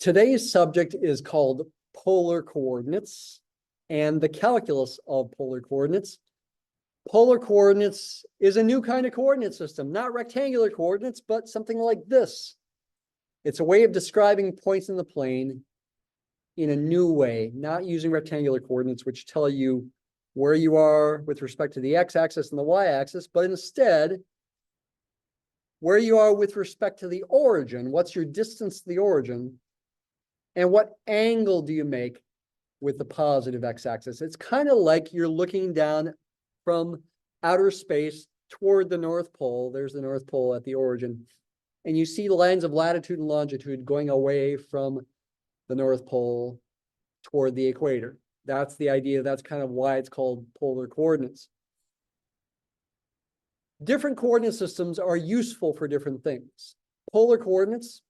Today's subject is called polar coordinates and the calculus of polar coordinates. Polar coordinates is a new kind of coordinate system, not rectangular coordinates, but something like this. It's a way of describing points in the plane in a new way, not using rectangular coordinates, which tell you where you are with respect to the x-axis and the y-axis, but instead where you are with respect to the origin, what's your distance to the origin, and what angle do you make with the positive x-axis. It's kind of like you're looking down from outer space toward the North Pole. There's the North Pole at the origin. And you see lines of latitude and longitude going away from the North Pole toward the equator. That's the idea. That's kind of why it's called polar coordinates. Different coordinate systems are useful for different things. Polar coordinates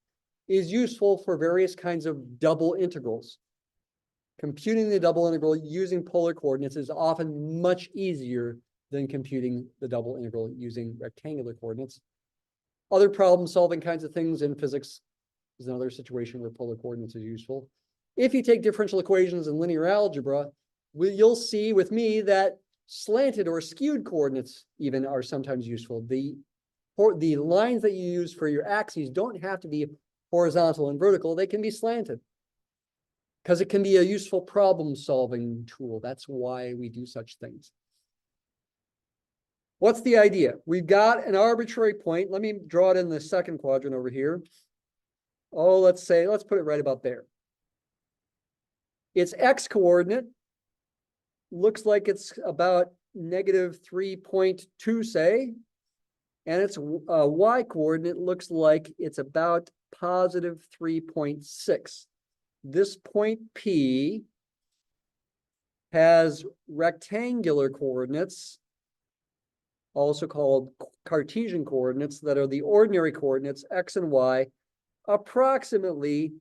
is useful for various kinds of double integrals. Computing the double integral using polar coordinates is often much easier than computing the double integral using rectangular coordinates. Other problem-solving kinds of things in physics is another situation where polar coordinates is useful. If you take differential equations in linear algebra, you'll see with me that slanted or skewed coordinates even are sometimes useful. The lines that you use for your axes don't have to be horizontal and vertical. They can be slanted because it can be a useful problem-solving tool. That's why we do such things. What's the idea? We've got an arbitrary point. Let me draw it in the second quadrant over here. Oh, let's put it right about there. Its x-coordinate looks like it's about -3.2, say, and its y-coordinate looks like it's about +3.6. This point P has rectangular coordinates, also called Cartesian coordinates, that are the ordinary coordinates, x and y, approximately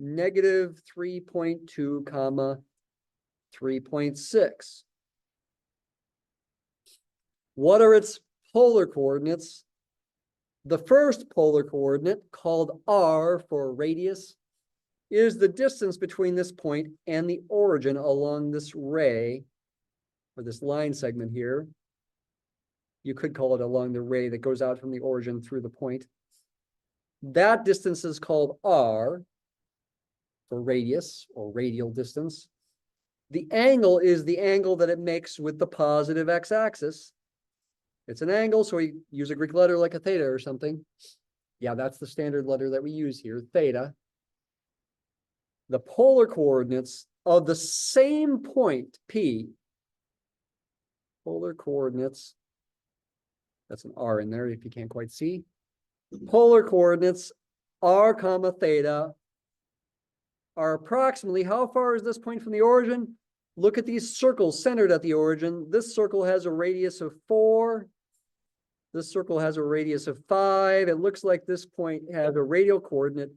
-3.2, 3.6. What are its polar coordinates? The first polar coordinate, called r for radius, is the distance between this point and the origin along this ray, or this line segment here. You could call it along the ray that goes out from the origin through the point. That distance is called r for radius or radial distance. The angle is the angle that it makes with the positive x-axis. It's an angle, so we use a Greek letter like a theta or something. Yeah, that's the standard letter that we use here, theta. The polar coordinates of the same point, P, polar coordinates, that's an R in there if you can't quite see. Polar coordinates r, theta are approximately, how far is this point from the origin? Look at these circles centered at the origin. This circle has a radius of 4. This circle has a radius of 5. It looks like this point has a radial coordinate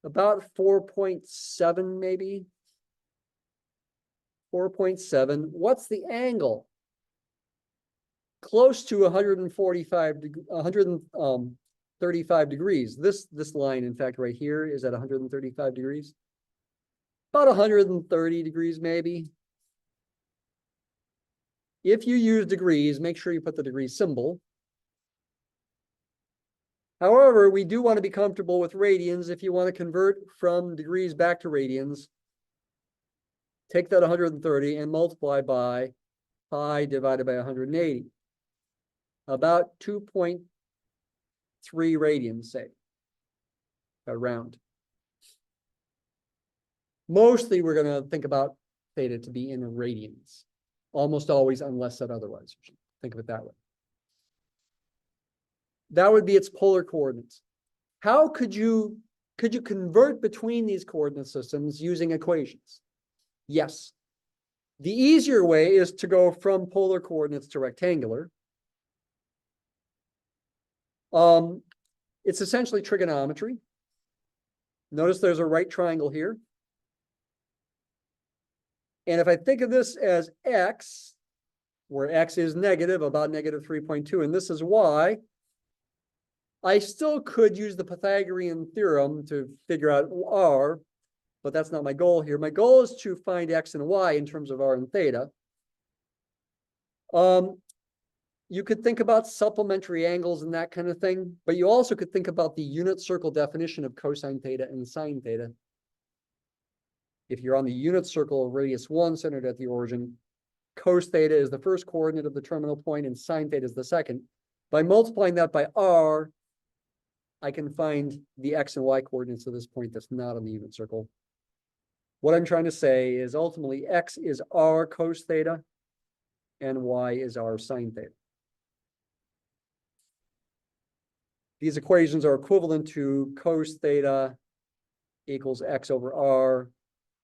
about 4.7, maybe. 4.7. What's the angle? Close to 135 degrees. This line, in fact, right here is at 135 degrees. About 130 degrees, maybe. If you use degrees, make sure you put the degree symbol. However, we do want to be comfortable with radians. If you want to convert from degrees back to radians, take that 130 and multiply by pi divided by 180. About 2.3 radians, say, around. Mostly, we're going to think about theta to be in radians. Almost always, unless said otherwise. You should think of it that way. That would be its polar coordinates. How could you convert between these coordinate systems using equations? Yes. The easier way is to go from polar coordinates to rectangular. It's essentially trigonometry. Notice there's a right triangle here. And if I think of this as x, where x is negative, about -3.2, and this is y, I still could use the Pythagorean theorem to figure out r, but that's not my goal here. My goal is to find x and y in terms of r and theta. You could think about supplementary angles and that kind of thing, but you also could think about the unit circle definition of cosine theta and sine theta. If you're on the unit circle of radius 1 centered at the origin, cos theta is the first coordinate of the terminal point and sine theta is the second. By multiplying that by r, I can find the x and y coordinates of this point that's not on the unit circle. What I'm trying to say is ultimately x is r cos theta and y is r sine theta. These equations are equivalent to cos theta equals x over r,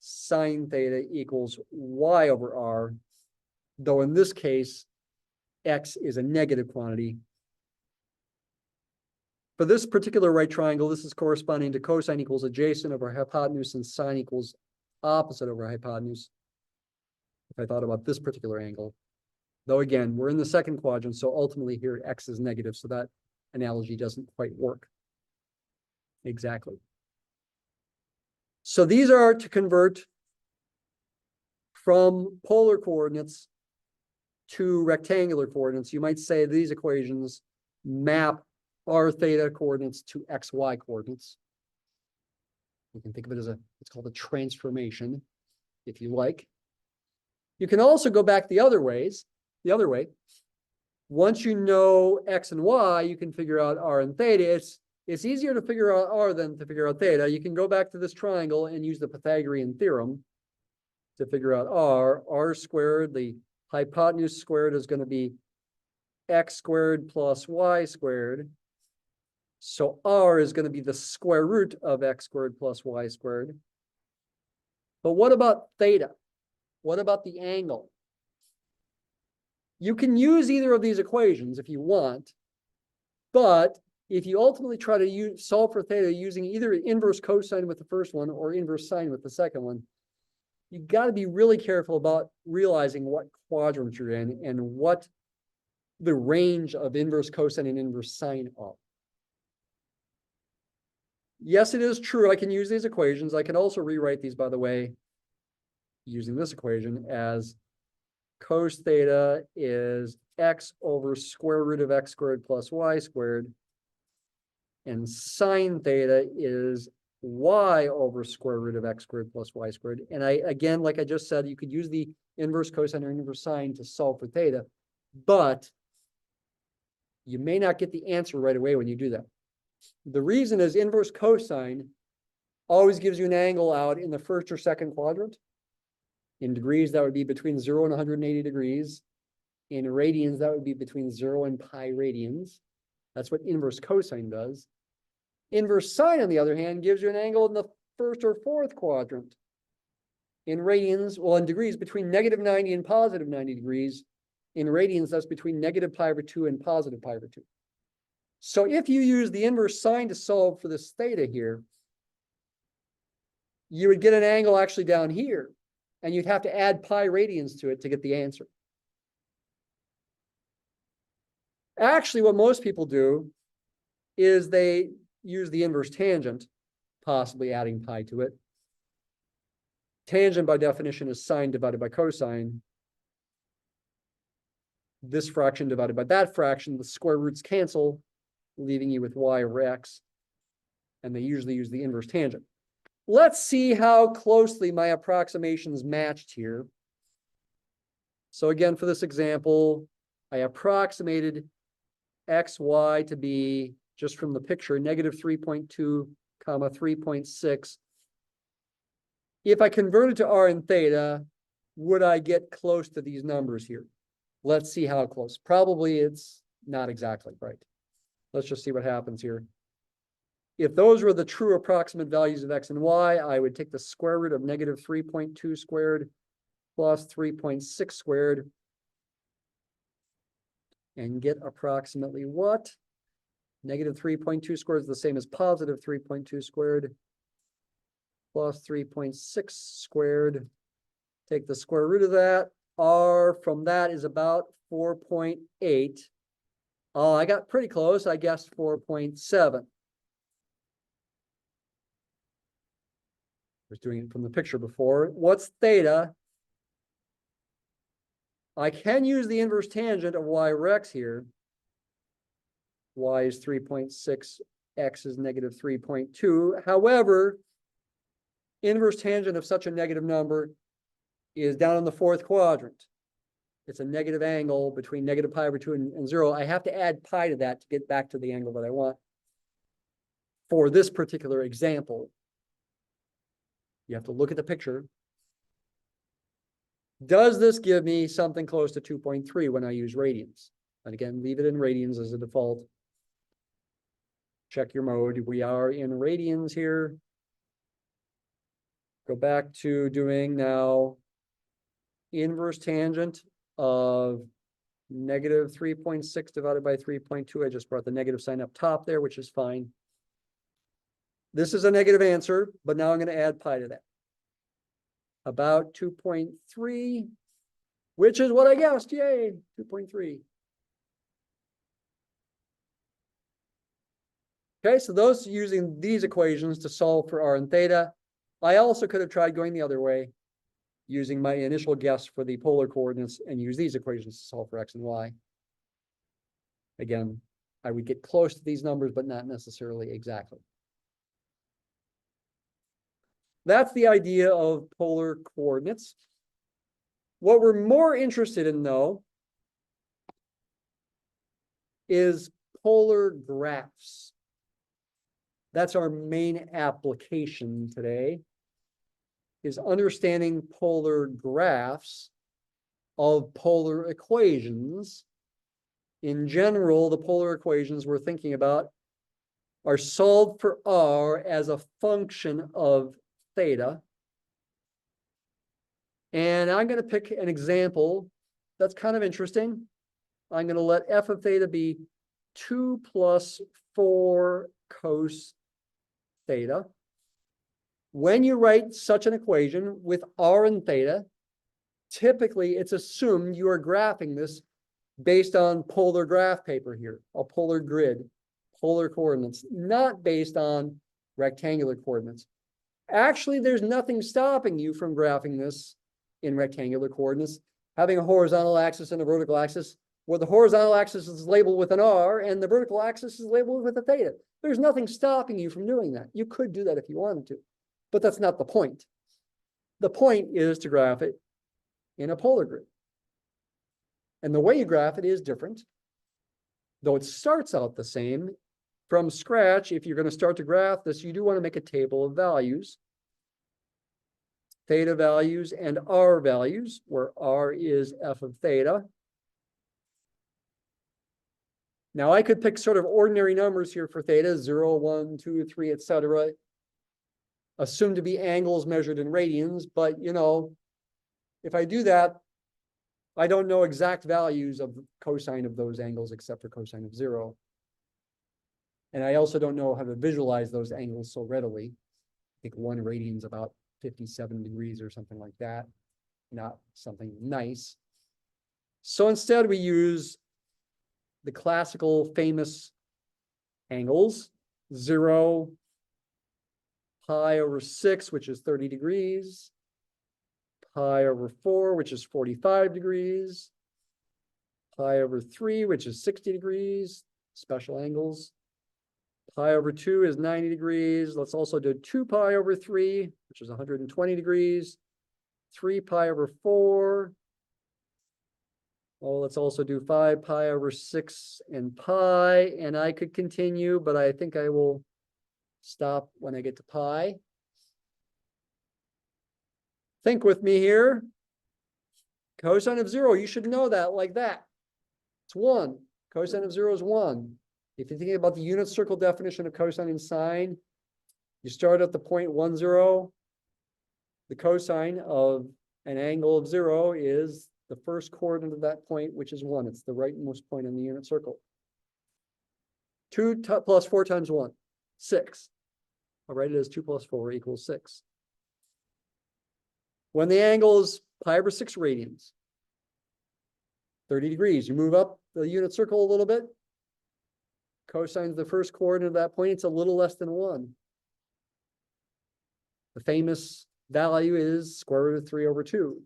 sine theta equals y over r, though in this case, x is a negative quantity. For this particular right triangle, this is corresponding to cosine equals adjacent over hypotenuse and sine equals opposite over hypotenuse. If I thought about this particular angle, though again, we're in the second quadrant, so ultimately here x is negative, so that analogy doesn't quite work exactly. So these are to convert from polar coordinates to rectangular coordinates. You might say these equations map r theta coordinates to xy coordinates. You can think of it as it's called a transformation, if you like. You can also go back the other way. Once you know x and y, you can figure out r and theta. It's easier to figure out r than to figure out theta. You can go back to this triangle and use the Pythagorean theorem to figure out r squared. The hypotenuse squared is going to be x squared plus y squared. So r is going to be the square root of x squared plus y squared. But what about theta? What about the angle? You can use either of these equations if you want, but if you ultimately try to solve for theta using either inverse cosine with the first one or inverse sine with the second one, you got to be really careful about realizing what quadrant you're in and what the range of inverse cosine and inverse sine are. Yes, it is true I can use these equations. I can also rewrite these, by the way, using this equation as cos theta is x over square root of x squared plus y squared. And sine theta is y over square root of x squared plus y squared. And again, like I just said, you could use the inverse cosine or inverse sine to solve for theta, but you may not get the answer right away when you do that. The reason is inverse cosine always gives you an angle out in the first or second quadrant. In degrees, that would be between 0 and 180 degrees. In radians, that would be between 0 and pi radians. That's what inverse cosine does. Inverse sine, on the other hand, gives you an angle in the first or fourth quadrant. In radians, well, in degrees, between negative 90 and positive 90 degrees. In radians, that's between negative pi over 2 and positive pi over 2. So if you use the inverse sine to solve for this theta here, you would get an angle actually down here, and you'd have to add pi radians to it to get the answer. Actually, what most people do is they use the inverse tangent, possibly adding pi to it. Tangent, by definition, is sine divided by cosine. This fraction divided by that fraction, the square roots cancel, leaving you with y over x. And they usually use the inverse tangent. Let's see how closely my approximations matched here. So again, for this example, I approximated xy to be, just from the picture, negative 3.2, 3.6. If I converted to r and theta, would I get close to these numbers here? Let's see how close. Probably it's not exactly right. Let's just see what happens here. If those were the true approximate values of x and y, I would take the square root of negative 3.2 squared plus 3.6 squared and get approximately what? Negative 3.2 squared is the same as positive 3.2 squared plus 3.6 squared. Take the square root of that. R from that is about 4.8. I got pretty close. I guessed 4.7. I was doing it from the picture before. What's theta? I can use the inverse tangent of y over x here. Y is 3.6, x is negative 3.2. However, inverse tangent of such a negative number is down in the fourth quadrant. It's a negative angle between negative pi over 2 and 0. I have to add pi to that to get back to the angle that I want for this particular example. You have to look at the picture. Does this give me something close to 2.3 when I use radians? And again, leave it in radians as a default. Check your mode. We are in radians here. Go back to doing now inverse tangent of negative 3.6 divided by 3.2. I just brought the negative sign up top there, which is fine. This is a negative answer, but now I'm going to add pi to that. About 2.3, which is what I guessed. Yay, 2.3. Okay, so those using these equations to solve for r and theta. I also could have tried going the other way, using my initial guess for the polar coordinates and use these equations to solve for x and y. Again, I would get close to these numbers, but not necessarily exactly. That's the idea of polar coordinates. What we're more interested in, though, is polar graphs. That's our main application today, is understanding polar graphs of polar equations. In general, the polar equations we're thinking about are solved for r as a function of theta. And I'm going to pick an example that's kind of interesting. I'm going to let f of theta be 2 plus 4 cos theta. When you write such an equation with r and theta, typically it's assumed you are graphing this based on polar graph paper here, a polar grid, polar coordinates, not based on rectangular coordinates. Actually, there's nothing stopping you from graphing this in rectangular coordinates, having a horizontal axis and a vertical axis, where the horizontal axis is labeled with an r and the vertical axis is labeled with a theta. There's nothing stopping you from doing that. You could do that if you wanted to, but that's not the point. The point is to graph it in a polar grid. And the way you graph it is different, though it starts out the same. From scratch, if you're going to start to graph this, you do want to make a table of values, theta values and r values, where r is f of theta. Now I could pick sort of ordinary numbers here for theta, 0, 1, 2, 3, etc. Assumed to be angles measured in radians, but you know, if I do that, I don't know exact values of cosine of those angles except for cosine of 0. And I also don't know how to visualize those angles so readily. I think 1 radian is about 57 degrees or something like that, not something nice. So instead we use the classical famous angles, 0, pi over 6, which is 30 degrees, pi over 4, which is 45 degrees, pi over 3, which is 60 degrees, special angles. Pi over 2 is 90 degrees. Let's also do 2 pi over 3, which is 120 degrees. 3 pi over 4. Oh, let's also do 5 pi over 6 and pi. And I could continue, but I think I will stop when I get to pi. Think with me here. Cosine of 0, you should know that like that. It's 1. Cosine of 0 is 1. If you're thinking about the unit circle definition of cosine and sine, you start at the point 1, 0. The cosine of an angle of 0 is the first coordinate of that point, which is 1. It's the rightmost point in the unit circle. 2 plus 4 times 1, 6. I'll write it as 2 plus 4 equals 6. When the angle is pi over 6 radians, 30 degrees, you move up the unit circle a little bit, Cosine of the first coordinate of that point, it's a little less than 1. The famous value is square root of 3 over 2.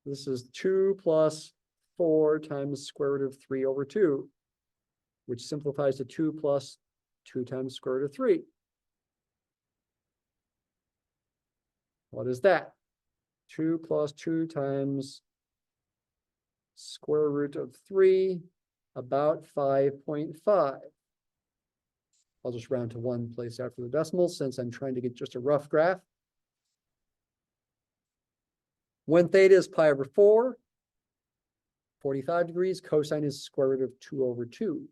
This is 2 plus 4 times square root of 3 over 2, which simplifies to 2 plus 2 times square root of 3. What is that? 2 plus 2 times square root of 3, about 5.5. I'll just round to one place after the decimal since I'm trying to get just a rough graph. When theta is pi over 4, 45 degrees, cosine is square root of 2 over 2.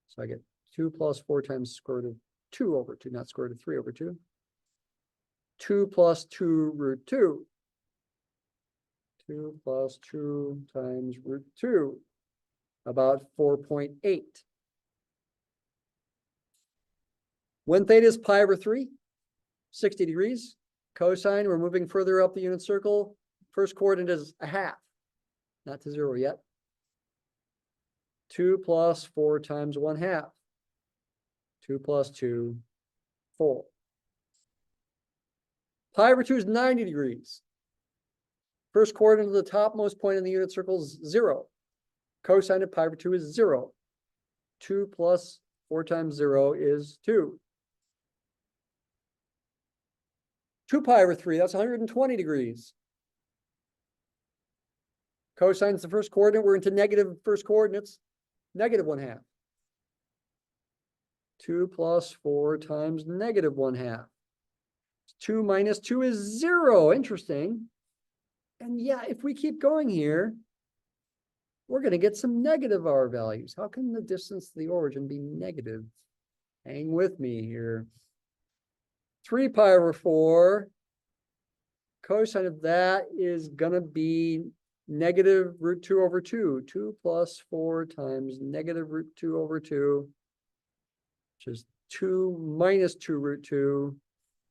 So I get 2 plus 4 times square root of 2 over 2, not square root of 3 over 2. 2 plus 2 root 2. 2 plus 2 times root 2, about 4.8. When theta is pi over 3, 60 degrees, cosine, we're moving further up the unit circle. First coordinate is a half, not to 0 yet. 2 plus 4 times 1/2. 2 plus 2, 4. Pi over 2 is 90 degrees. First coordinate of the topmost point in the unit circle is 0. Cosine of pi over 2 is 0. 2 plus 4 times 0 is 2. 2 pi over 3, that's 120 degrees. Cosine is the first coordinate. We're into negative first coordinates. Negative 1/2. 2 plus 4 times negative 1/2. 2 minus 2 is 0. Interesting. And yeah, if we keep going here, we're going to get some negative R values. How can the distance to the origin be negative? Hang with me here. 3 pi over 4. Cosine of that is going to be negative root 2 over 2. 2 plus 4 times negative root 2 over 2, which is 2 minus 2 root 2,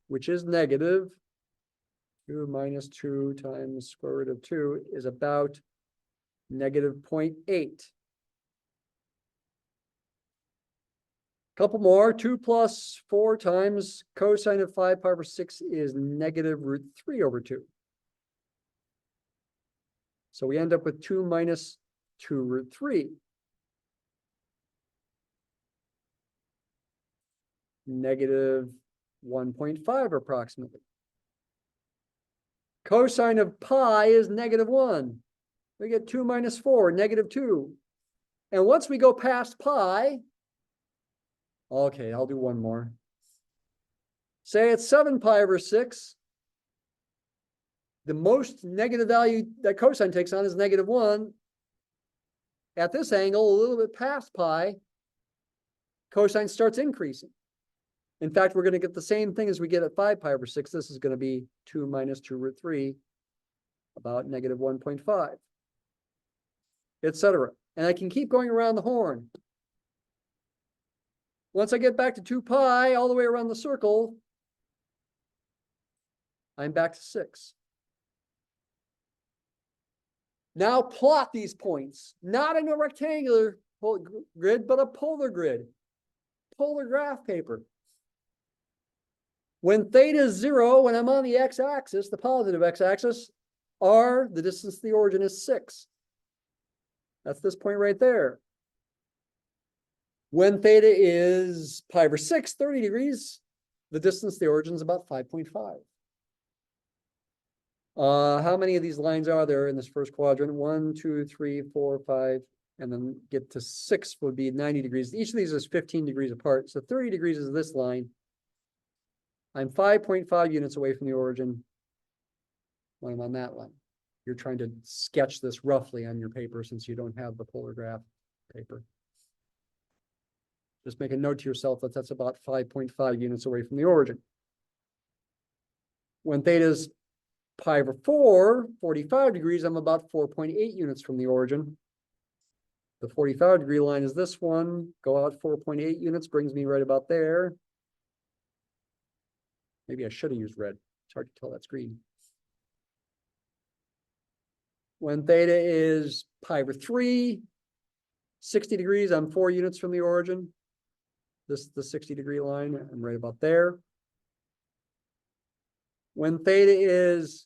which is negative. 2 minus 2 times square root of 2 is about negative 0.8. Couple more. 2 plus 4 times cosine of 5 pi over 6 is negative root 3 over 2. So we end up with 2 minus 2 root 3. Negative 1.5 approximately. Cosine of pi is negative 1. We get 2 minus 4, negative 2. And once we go past pi, okay, I'll do one more. Say it's 7 pi over 6. The most negative value that cosine takes on is negative 1. At this angle, a little bit past pi, cosine starts increasing. In fact, we're going to get the same thing as we get at 5 pi over 6. This is going to be 2 minus 2 root 3, about negative 1.5, etc. And I can keep going around the horn. Once I get back to 2 pi, all the way around the circle, I'm back to 6. Now plot these points, not in a rectangular grid, but a polar grid, polar graph paper. When theta is 0, when I'm on the x-axis, the positive x-axis, r, the distance to the origin, is 6. That's this point right there. When theta is pi over 6, 30 degrees, the distance to the origin is about 5.5. How many of these lines are there in this first quadrant? 1, 2, 3, 4, 5, and then get to 6 would be 90 degrees. Each of these is 15 degrees apart. So 30 degrees is this line. I'm 5.5 units away from the origin when I'm on that line. You're trying to sketch this roughly on your paper since you don't have the polar graph paper. Just make a note to yourself that that's about 5.5 units away from the origin. When theta is pi over 4, 45 degrees, I'm about 4.8 units from the origin. The 45 degree line is this one. Go out 4.8 units, brings me right about there. Maybe I should have used red. It's hard to tell that's green. When theta is pi over 3, 60 degrees, I'm 4 units from the origin. This is the 60-degree line, I'm right about there. When theta is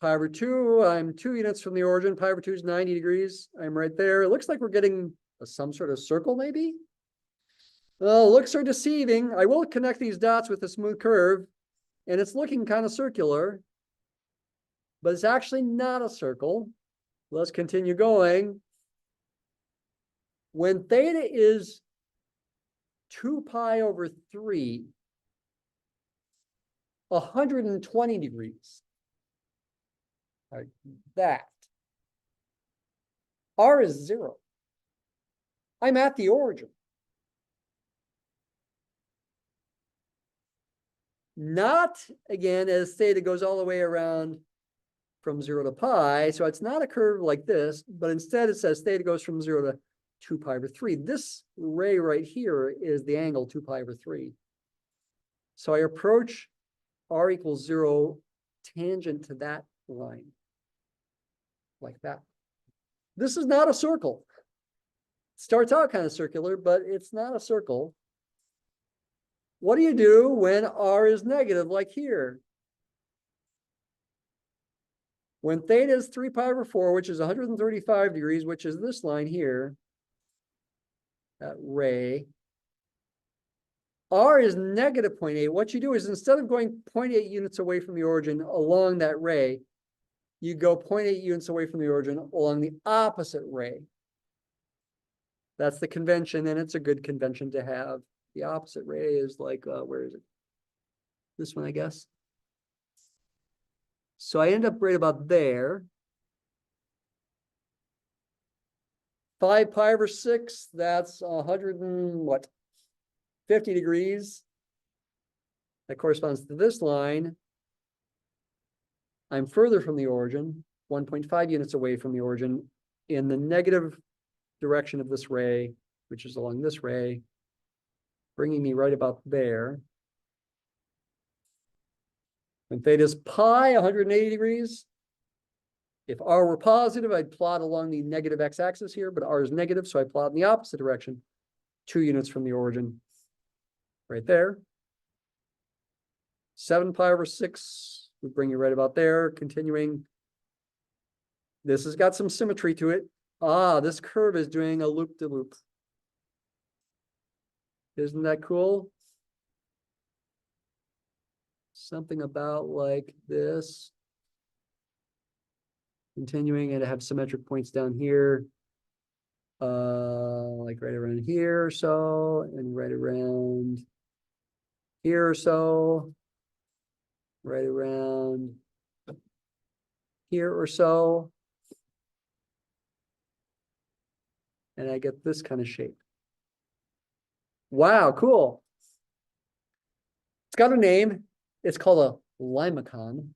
pi over 2, I'm 2 units from the origin. Pi over 2 is 90 degrees. I'm right there. It looks like we're getting some sort of circle, maybe? Well, looks are deceiving. I will connect these dots with a smooth curve, and it's looking kind of circular, but it's actually not a circle. Let's continue going. When theta is 2 pi over 3, 120 degrees, like that. R is 0. I'm at the origin. Not, again, as theta goes all the way around from 0 to pi. So it's not a curve like this, but instead it says theta goes from 0 to 2 pi over 3. This ray right here is the angle 2 pi over 3. So I approach r equals 0 tangent to that line, like that. This is not a circle. It starts out kind of circular, but it's not a circle. What do you do when r is negative, like here? When theta is 3 pi over 4, which is 135 degrees, which is this line here, that ray, r is negative 0.8. What you do is instead of going 0.8 units away from the origin along that ray, you go 0.8 units away from the origin along the opposite ray. That's the convention, and it's a good convention to have. The opposite ray is like, where is it? This one, I guess. So I end up right about there. 5 pi over 6, that's 50 degrees. That corresponds to this line. I'm further from the origin, 1.5 units away from the origin in the negative direction of this ray, which is along this ray, bringing me right about there. When theta is pi, 180 degrees. If r were positive, I'd plot along the negative x-axis here, but r is negative, so I plot in the opposite direction, 2 units from the origin, right there. 7 pi over 6 would bring you right about there. Continuing, this has got some symmetry to it. Ah, this curve is doing a loop-de-loop. Isn't that cool? Something about like this. Continuing, and I have symmetric points down here. Like right around here or so, and right around here or so. Right around here or so. And I get this kind of shape. Wow, cool. It's got a name. It's called a limacon.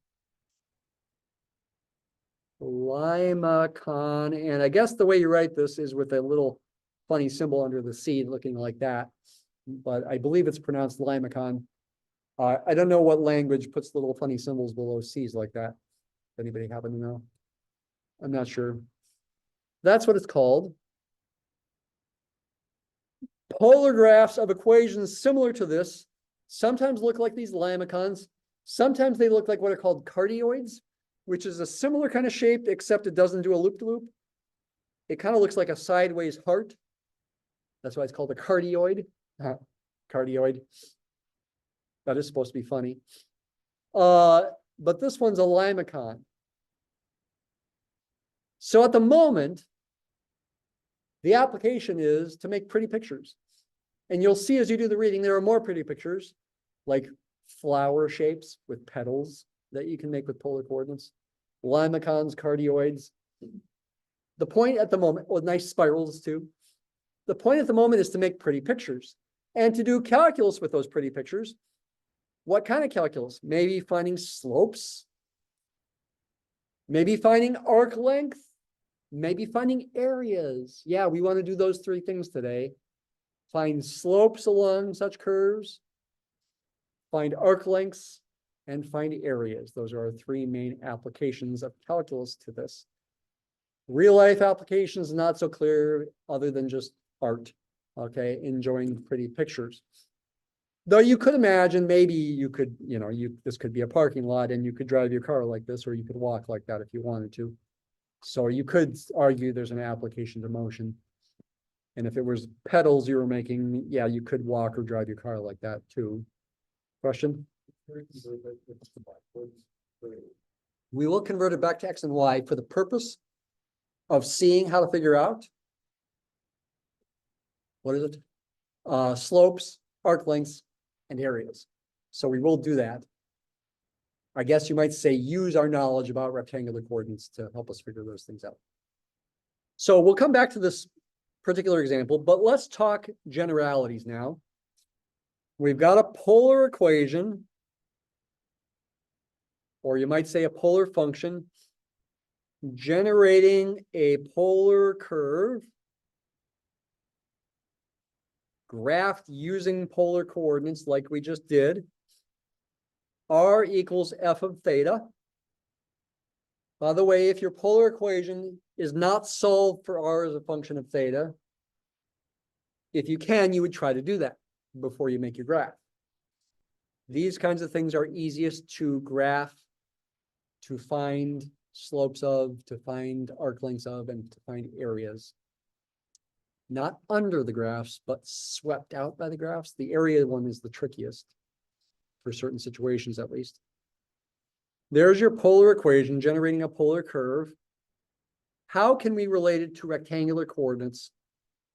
Limacon. And I guess the way you write this is with a little funny symbol under the C looking like that. But I believe it's pronounced limacon. I don't know what language puts little funny symbols below C's like that. Does anybody happen to know? I'm not sure. That's what it's called. Polar graphs of equations similar to this sometimes look like these limacons. Sometimes they look like what are called cardioids, which is a similar kind of shape, except it doesn't do a loop-to-loop. It kind of looks like a sideways heart. That's why it's called a cardioid. Cardioid. That is supposed to be funny. But this one's a limacon. So at the moment, the application is to make pretty pictures. And you'll see as you do the reading, there are more pretty pictures, like flower shapes with petals that you can make with polar coordinates, limacons, cardioids. The point at the moment, well, nice spirals too. The point at the moment is to make pretty pictures and to do calculus with those pretty pictures. What kind of calculus? Maybe finding slopes, maybe finding arc length, maybe finding areas. Yeah, we want to do those 3 things today. Find slopes along such curves, find arc lengths, and find areas. Those are our 3 main applications of calculus to this. Real life applications, not so clear other than just art, okay, enjoying pretty pictures. Though you could imagine maybe you could, this could be a parking lot and you could drive your car like this, or you could walk like that if you wanted to. So you could argue there's an application to motion. And if it was pedals you were making, yeah, you could walk or drive your car like that too. Question? We will convert it back to X and Y for the purpose of seeing how to figure out, what is it? Slopes, arc lengths, and areas. So we will do that. I guess you might say use our knowledge about rectangular coordinates to help us figure those things out. So we'll come back to this particular example, but let's talk generalities now. We've got a polar equation, or you might say a polar function, generating a polar curve graphed using polar coordinates like we just did. R equals f of theta. By the way, if your polar equation is not solved for r as a function of theta, if you can, you would try to do that before you make your graph. These kinds of things are easiest to graph, to find slopes of, to find arc lengths of, and to find areas. Not under the graphs, but swept out by the graphs. The area one is the trickiest for certain situations, at least. There's your polar equation generating a polar curve. How can we relate it to rectangular coordinates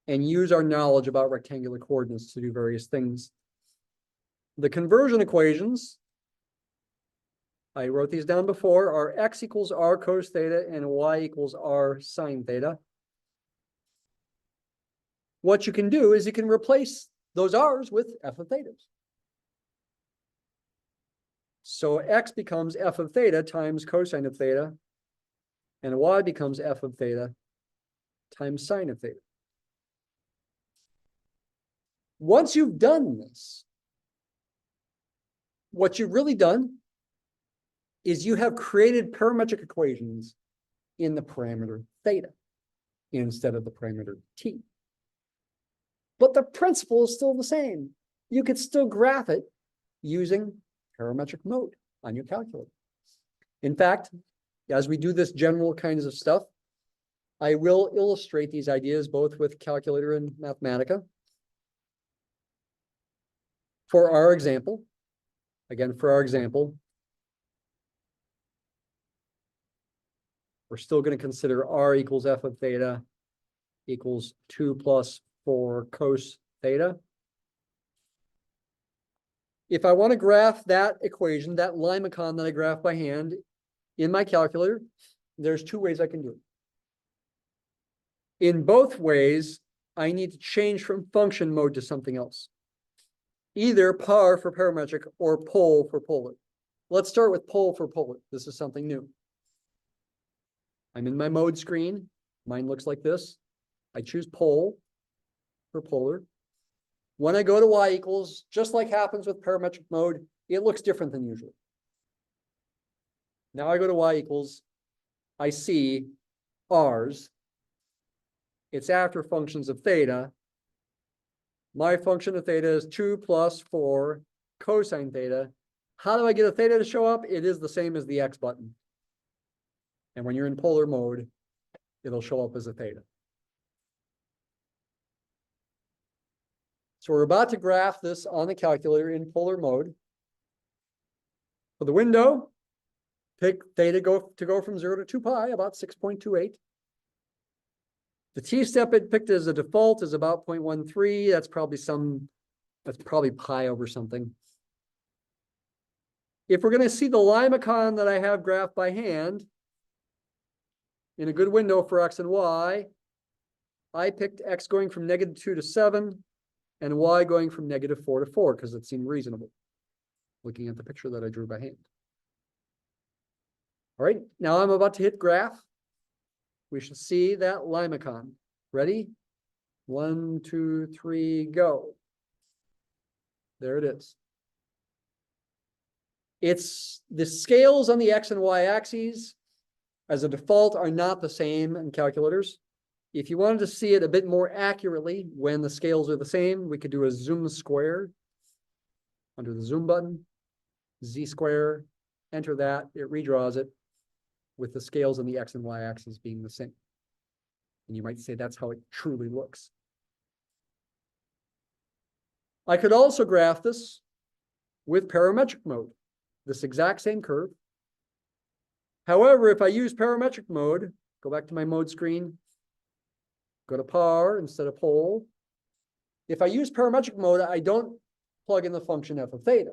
and use our knowledge about rectangular coordinates to do various things? The conversion equations, I wrote these down before, are x equals r cos theta and y equals r sine theta. What you can do is you can replace those r's with f of thetas. So x becomes f of theta times cosine of theta, and y becomes f of theta times sine of theta. Once you've done this, what you've really done is you have created parametric equations in the parameter theta instead of the parameter t. But the principle is still the same. You could still graph it using parametric mode on your calculator. In fact, as we do this general kinds of stuff, I will illustrate these ideas both with calculator and Mathematica. For our example, again, we're still going to consider r equals f of theta equals 2 plus 4 cos theta. If I want to graph that equation, that limacon that I graph by hand in my calculator, there's two ways I can do it. In both ways, I need to change from function mode to something else. Either par for parametric or pole for polar. Let's start with pole for polar. This is something new. I'm in my mode screen. Mine looks like this. I choose pole for polar. When I go to y equals, just like happens with parametric mode, it looks different than usual. Now I go to y equals, I see r's. It's after functions of theta. My function of theta is 2 plus 4 cosine theta. How do I get a theta to show up? It is the same as the x button. And when you're in polar mode, it'll show up as a theta. So we're about to graph this on the calculator in polar mode. For the window, pick theta to go from 0 to 2 pi, about 6.28. The t-step it picked as a default is about 0.13. That's probably pi over something. If we're going to see the limacon that I have graphed by hand in a good window for x and y, I picked x going from -2 to 7 and y going from -4 to 4 because it seemed reasonable, looking at the picture that I drew by hand. All right, now I'm about to hit graph. We should see that limacon. Ready? 1, 2, 3, go. There it is. It's the scales on the x and y axes as a default, are not the same in calculators. If you wanted to see it a bit more accurately when the scales are the same, we could do a zoom square under the zoom button, Z square, enter that, it redraws it with the scales on the X and Y axes being the same. And you might say that's how it truly looks. I could also graph this with parametric mode, this exact same curve. However, if I use parametric mode, go back to my mode screen, go to par instead of pole. If I use parametric mode, I don't plug in the function f of theta.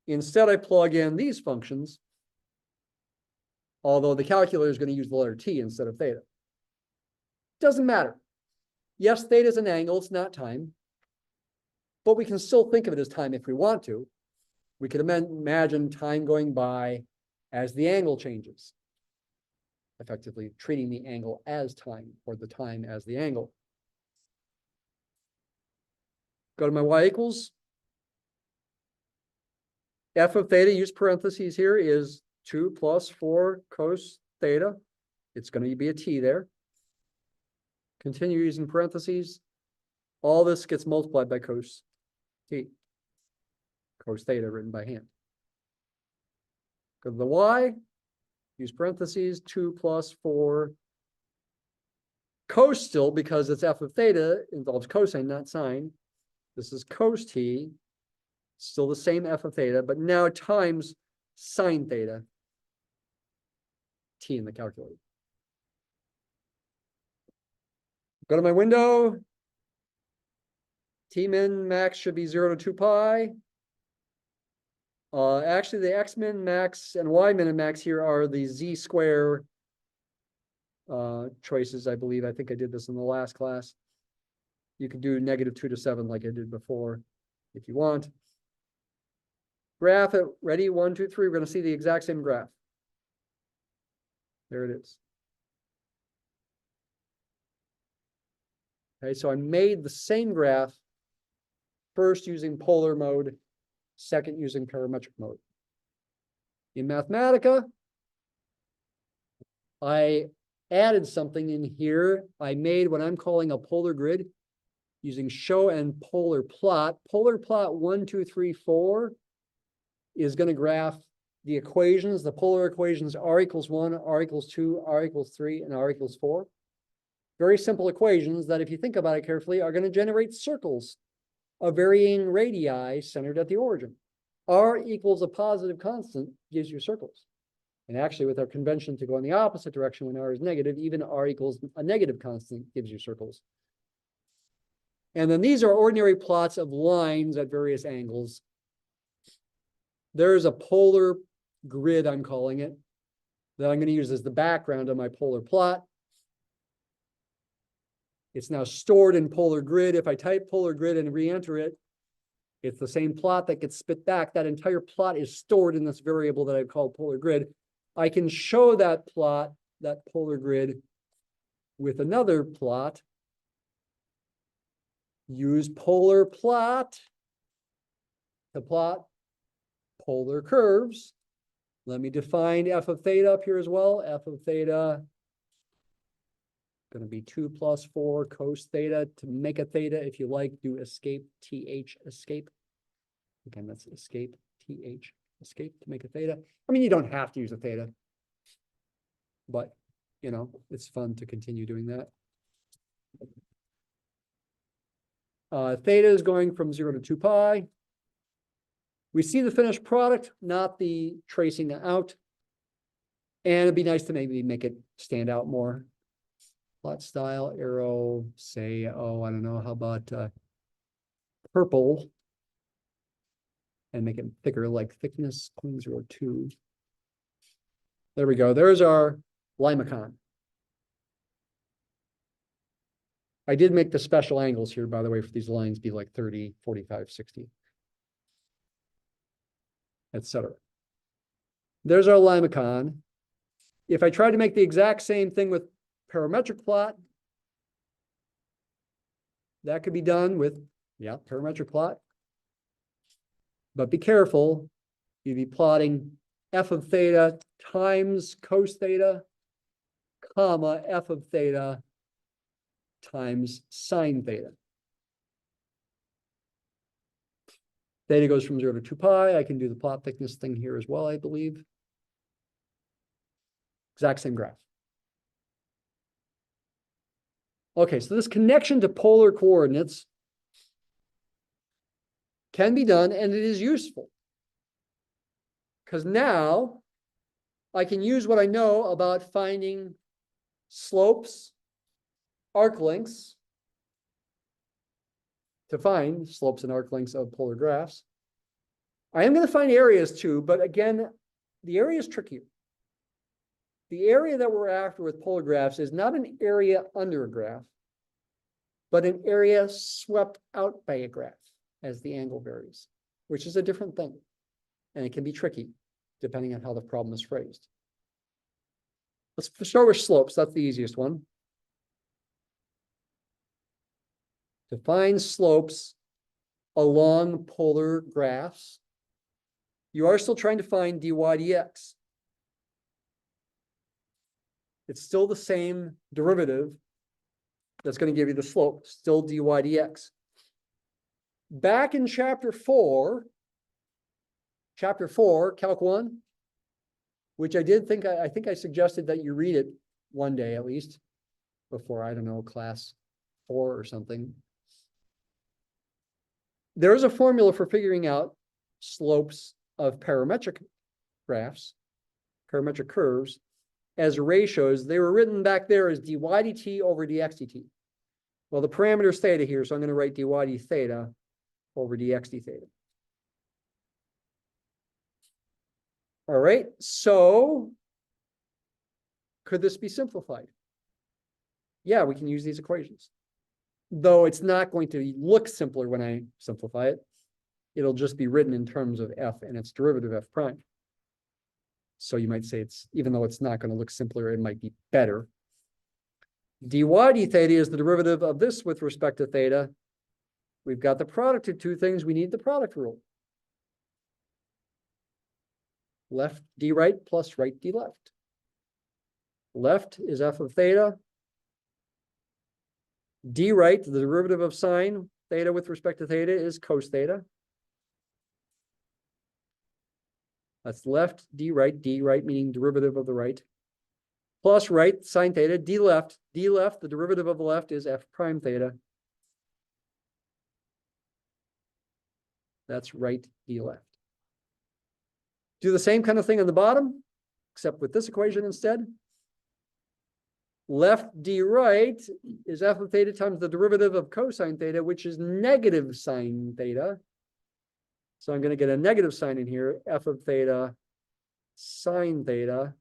Instead, I plug in these functions, although the calculator is going to use the letter t instead of theta. Doesn't matter. Yes, theta is an angle, it's not time. But we can still think of it as time if we want to. We could imagine time going by as the angle changes, effectively treating the angle as time or the time as the angle. Go to my y equals. F of theta, use parentheses here, is 2 plus 4 cos theta. It's going to be a t there. Continue using parentheses. All this gets multiplied by cos t. Cos theta written by hand. Go to the y, use parentheses, 2 plus 4 cos still, because it's f of theta, involves cosine, not sine. This is cos t, still the same f of theta, but now times sine theta, t in the calculator. Go to my window. T min max should be 0 to 2 pi. Actually, the x min max and y min and max here are the z square choices, I believe. I think I did this in the last class. You could do -2 to 7 like I did before if you want. Graph it. Ready? 1, 2, 3. We're going to see the exact same graph. There it is. Okay, so I made the same graph first using polar mode, second using parametric mode. In Mathematica, I added something in here. I made what I'm calling a polar grid using show and polar plot. Polar plot 1, 2, 3, 4 is going to graph the equations, the polar equations r equals 1, r equals 2, r equals 3, and r equals 4. Very simple equations that, if you think about it carefully, are going to generate circles of varying radii centered at the origin. R equals a positive constant gives you circles. And actually, with our convention to go in the opposite direction when r is negative, even r equals a negative constant gives you circles. And then these are ordinary plots of lines at various angles. There's a polar grid, I'm calling it, that I'm going to use as the background of my polar plot. It's now stored in polar grid. If I type polar grid and re-enter it, it's the same plot that gets spit back. That entire plot is stored in this variable that I've called polar grid. I can show that plot, that polar grid, with another plot. Use polar plot to plot polar curves. Let me define f of theta up here as well. F of theta going to be 2 plus 4 cos theta. To make a theta, if you like, do escape, th, escape. Again, that's escape, th, escape to make a theta. I mean, you don't have to use a theta, but, you know, it's fun to continue doing that. Theta is going from 0 to 2 pi. We see the finished product, not the tracing out. And it'd be nice to maybe make it stand out more. Plot style, arrow, say, oh, I don't know, how about purple? And make it thicker, like thickness 0.02. There we go. There's our limacon. I did make the special angles here, by the way, for these lines be like 30, 45, 60, etc. There's our limacon. If I try to make the exact same thing with parametric plot, that could be done with, yeah, parametric plot. But be careful, you'd be plotting f of theta times cos theta, comma, f of theta times sine theta. Theta goes from 0 to 2 pi. I can do the plot thickness thing here as well, I believe. Exact same graph. Okay, so this connection to polar coordinates can be done, and it is useful. Because now I can use what I know about finding slopes, arc lengths, to find slopes and arc lengths of polar graphs. I am going to find areas too, but again, the area is trickier. The area that we're after with polar graphs is not an area under a graph, but an area swept out by a graph as the angle varies, which is a different thing. And it can be tricky depending on how the problem is phrased. Let's start with slopes. That's the easiest one. To find slopes along polar graphs, you are still trying to find dy dx. It's still the same derivative that's going to give you the slope, still dy dx. Back in chapter 4, Calc 1, which I think I suggested that you read it one day at least before, I don't know, class 4 or something. There is a formula for figuring out slopes of parametric graphs, parametric curves, as ratios. They were written back there as dy dt over dx dt. Well, the parameter is theta here, so I'm going to write dy d theta over dx d theta. All right, so could this be simplified? Yeah, we can use these equations. Though it's not going to look simpler when I simplify it. It'll just be written in terms of f and its derivative f prime. So you might say it's, even though it's not going to look simpler, it might be better. Dy d theta is the derivative of this with respect to theta. We've got the product of two things. We need the product rule. Left d right plus right d left. Left is f of theta. D right, the derivative of sine theta with respect to theta is cos theta. That's left, d right meaning derivative of the right. Plus right, sine theta, d left, the derivative of the left is f prime theta. That's right, d left. Do the same kind of thing on the bottom, except with this equation instead. Left d right is f of theta times the derivative of cosine theta, which is negative sine theta. So I'm going to get a negative sign in here, f of theta sine theta.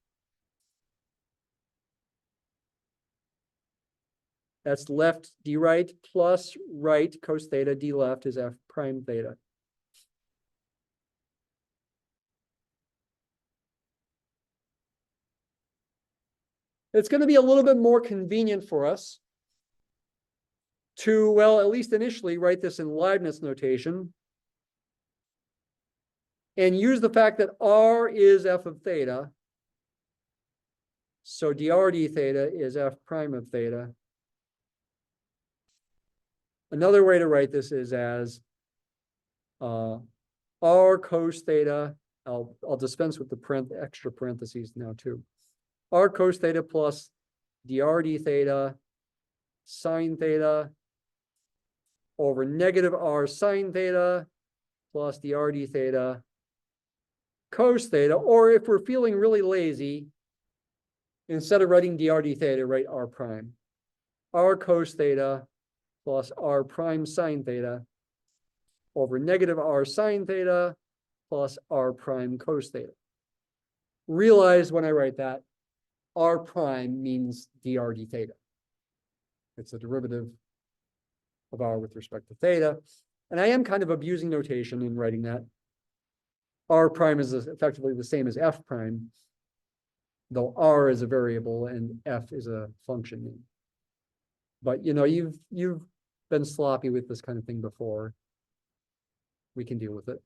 That's left d right plus right cos theta d left is f prime theta. It's going to be a little bit more convenient for us to, well, at least initially write this in Leibniz notation and use the fact that r is f of theta. So dr d theta is f prime of theta. Another way to write this is as r cos theta. I'll dispense with the extra parentheses now too. R cos theta plus dr d theta sine theta over negative r sine theta plus dr d theta cos theta. Or if we're feeling really lazy, instead of writing dr d theta, write r prime. R cos theta plus r prime sine theta over negative r sine theta plus r prime cos theta. Realize when I write that, r prime means dr d theta. It's a derivative of r with respect to theta. And I am kind of abusing notation in writing that. R prime is effectively the same as f prime, though r is a variable and f is a function name. But you know, you've been sloppy with this kind of thing before. We can deal with it.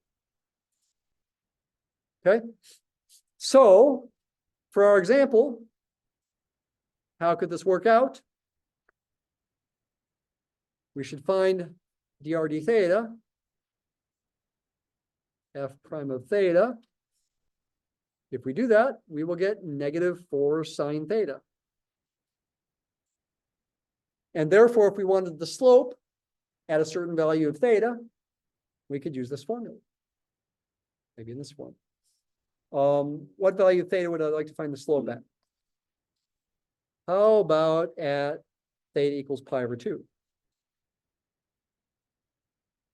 Okay. So for our example, how could this work out? We should find dr d theta, f prime of theta. If we do that, we will get -4 sine theta. And therefore, if we wanted the slope at a certain value of theta, we could use this formula. Maybe in this form. What value of theta would I like to find the slope at? How about at theta equals pi over 2?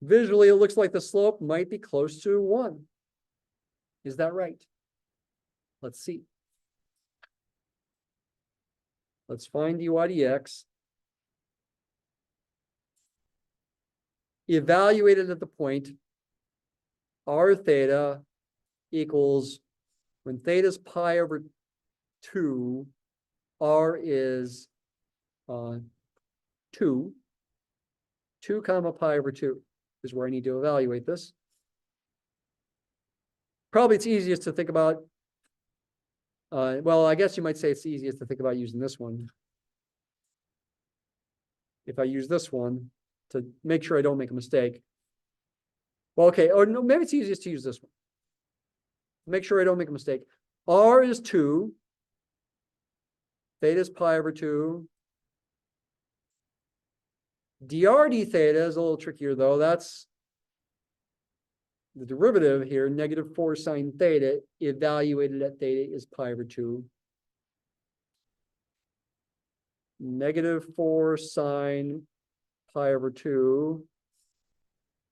Visually, it looks like the slope might be close to 1. Is that right? Let's see. Let's find dy dx. Evaluated at the point r theta equals, when theta is pi over 2, r is 2 comma pi over 2 is where I need to evaluate this. Probably it's easiest to think about, well, I guess you might say it's easiest to think about using this one. If I use this one to make sure I don't make a mistake. Well, okay, or no, maybe it's easiest to use this one. Make sure I don't make a mistake. R is 2. Theta is pi over 2. dr d theta is a little trickier though. That's the derivative here, -4 sine theta, evaluated at theta is pi over 2. -4 sine pi over 2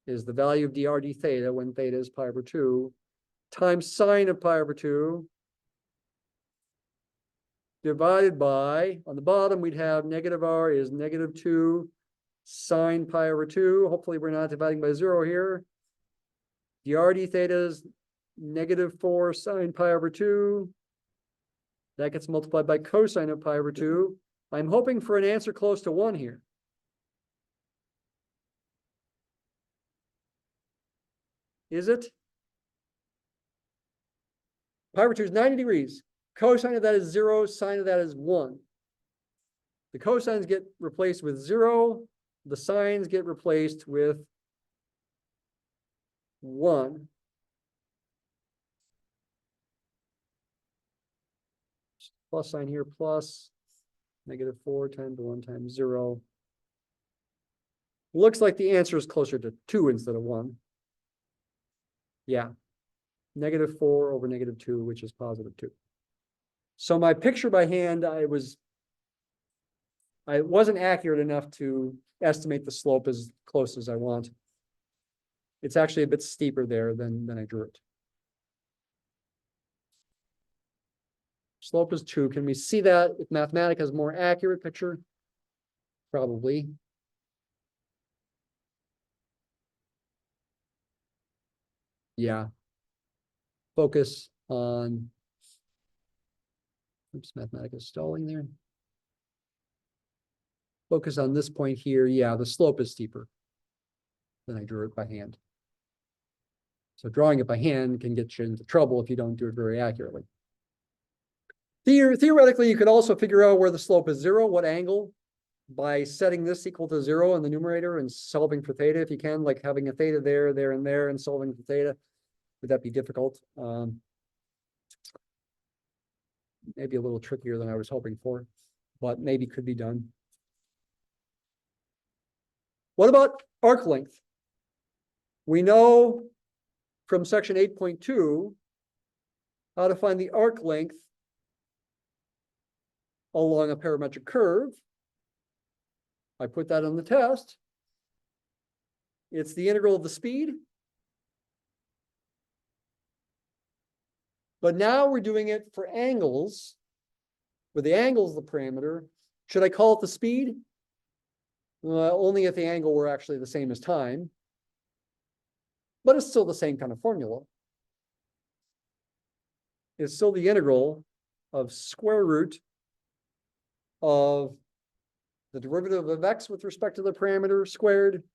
is the value of dr d theta when theta is pi over 2, times sine of pi over 2, divided by, on the bottom, we'd have -r is -2 sine pi over 2. Hopefully we're not dividing by 0 here. dr d theta is -4 sine pi over 2. That gets multiplied by cosine of pi over 2. I'm hoping for an answer close to 1 here. Is it? Pi over 2 is 90 degrees. Cosine of that is 0. Sine of that is 1. The cosines get replaced with 0. The sines get replaced with 1. Plus sign here, plus -4 times 1 times 0. Looks like the answer is closer to 2 instead of 1. Yeah. -4 over -2, which is +2. So my picture by hand, I wasn't accurate enough to estimate the slope as close as I want. It's actually a bit steeper there than I drew it. Slope is 2. Can we see that if Mathematica has a more accurate picture? Probably. Yeah. Focus on, oops, Mathematica is stalling there. Focus on this point here. Yeah, the slope is steeper than I drew it by hand. So drawing it by hand can get you into trouble if you don't do it very accurately. Theoretically, you could also figure out where the slope is 0, what angle, by setting this equal to 0 in the numerator and solving for theta if you can, like having a theta there, there, and there, and solving for theta. Would that be difficult? Maybe a little trickier than I was hoping for, but maybe could be done. What about arc length? We know from section 8.2 how to find the arc length along a parametric curve. I put that on the test. It's the integral of the speed. But now we're doing it for angles, where the angle is the parameter. Should I call it the speed? Only if the angle were actually the same as time. But it's still the same kind of formula. It's still the integral of square root of the derivative of x with respect to the parameter squared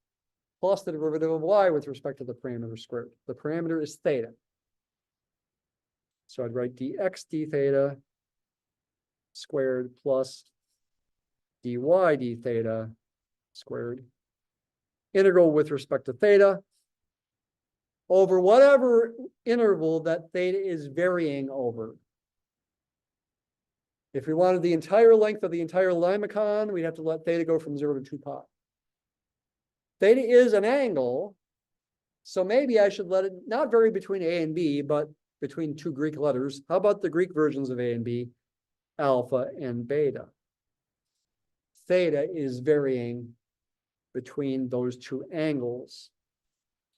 plus the derivative of y with respect to the parameter squared. The parameter is theta. So I'd write dx d theta squared plus dy d theta squared. Integral with respect to theta over whatever interval that theta is varying over. If we wanted the entire length of the entire limacon, we'd have to let theta go from 0 to 2 pi. Theta is an angle, so maybe I should let it not vary between A and B, but between two Greek letters. How about the Greek versions of A and B? Alpha and beta. Theta is varying between those two angles.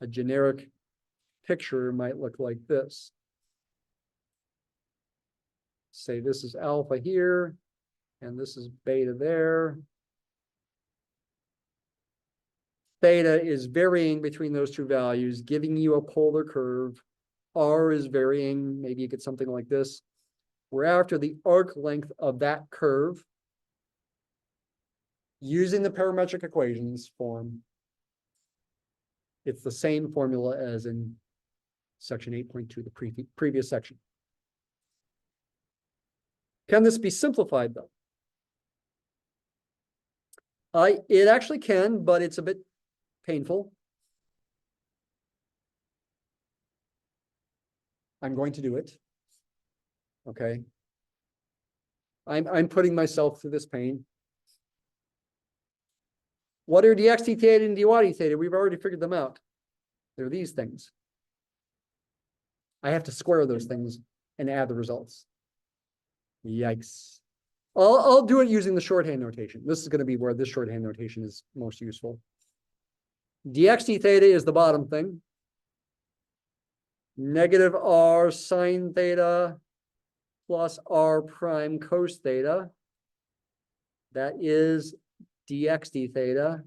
A generic picture might look like this. Say this is alpha here, and this is beta there. Theta is varying between those two values, giving you a polar curve. R is varying, maybe you get something like this. We're after the arc length of that curve using the parametric equations form. It's the same formula as in section 8.2, the previous section. Can this be simplified though? It actually can, but it's a bit painful. I'm going to do it. Okay. I'm putting myself through this pain. What are dx d theta and dy d theta? We've already figured them out. They're these things. I have to square those things and add the results. Yikes. I'll do it using the shorthand notation. This is going to be where this shorthand notation is most useful. Dx d theta is the bottom thing. Negative r sine theta plus r prime cos theta. That is dx d theta.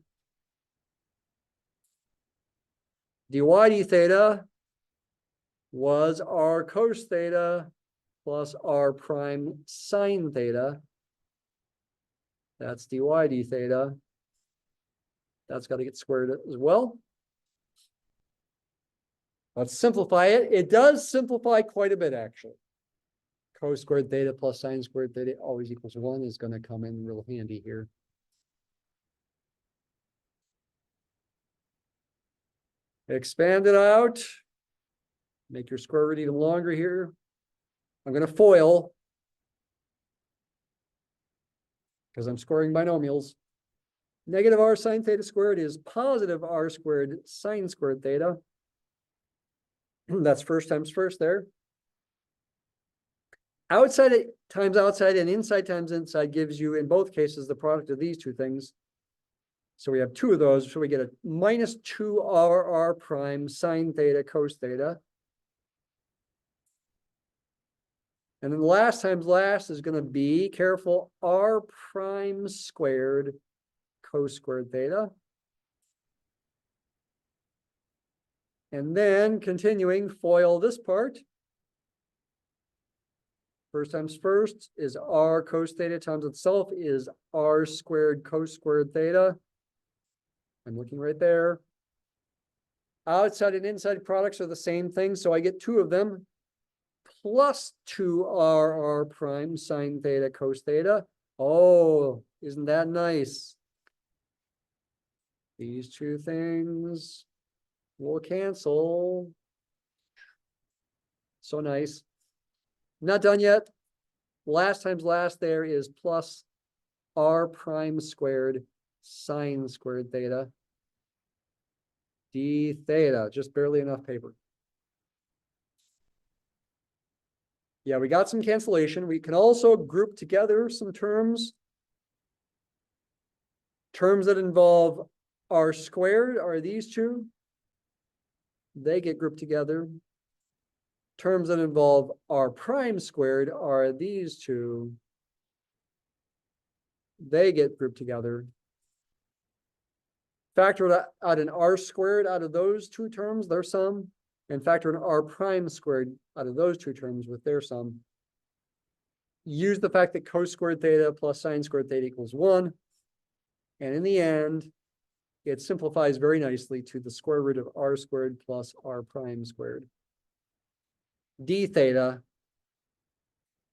Dy d theta was r cos theta plus r prime sine theta. That's dy d theta. That's got to get squared as well. Let's simplify it. It does simplify quite a bit, actually. Cos squared theta plus sine squared theta always equals 1 is going to come in real handy here. Expand it out. Make your square root even longer here. I'm going to FOIL because I'm squaring binomials. Negative r sine theta squared is positive r squared sine squared theta. That's first times first there. Outside times outside and inside times inside gives you, in both cases, the product of these two things. So we have two of those. So we get a minus 2r prime sine theta cos theta. And then last times last is going to be, careful, r prime squared cos squared theta. And then continuing, FOIL this part. First times first is r cos theta times itself is r squared cos squared theta. I'm looking right there. Outside and inside products are the same thing, so I get two of them. Plus 2r prime sine theta cos theta. Oh, isn't that nice? These two things will cancel. So nice. Not done yet. Last times last there is plus r prime squared sine squared theta d theta. Just barely enough paper. Yeah, we got some cancellation. We can also group together some terms. Terms that involve r squared are these two. They get grouped together. Terms that involve r prime squared are these two. They get grouped together. Factor out an r squared out of those two terms, their sum, and factor an r prime squared out of those two terms with their sum. Use the fact that cos squared theta plus sine squared theta equals 1. And in the end, it simplifies very nicely to the square root of r squared plus r prime squared. D theta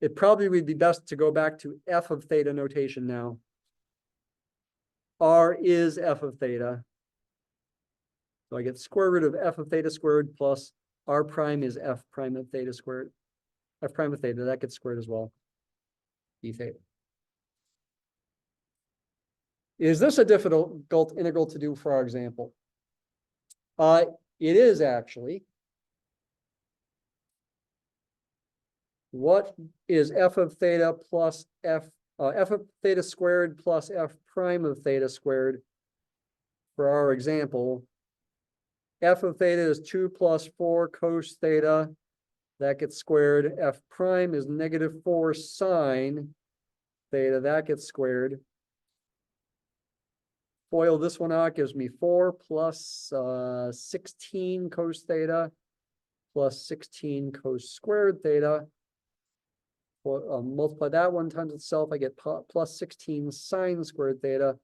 it probably would be best to go back to f of theta notation now. R is f of theta. So I get square root of f of theta squared plus r prime is f prime of theta squared. F prime of theta, that gets squared as well. D theta. Is this a difficult integral to do for our example? It is actually. What is f of theta plus f of theta squared plus f prime of theta squared for our example? F of theta is 2 plus 4 cos theta. That gets squared. F prime is negative 4 sine theta. That gets squared. FOIL this one out gives me 4 plus 16 cos theta plus 16 cos squared theta. Multiply that one times itself, I get plus 16 sine squared theta.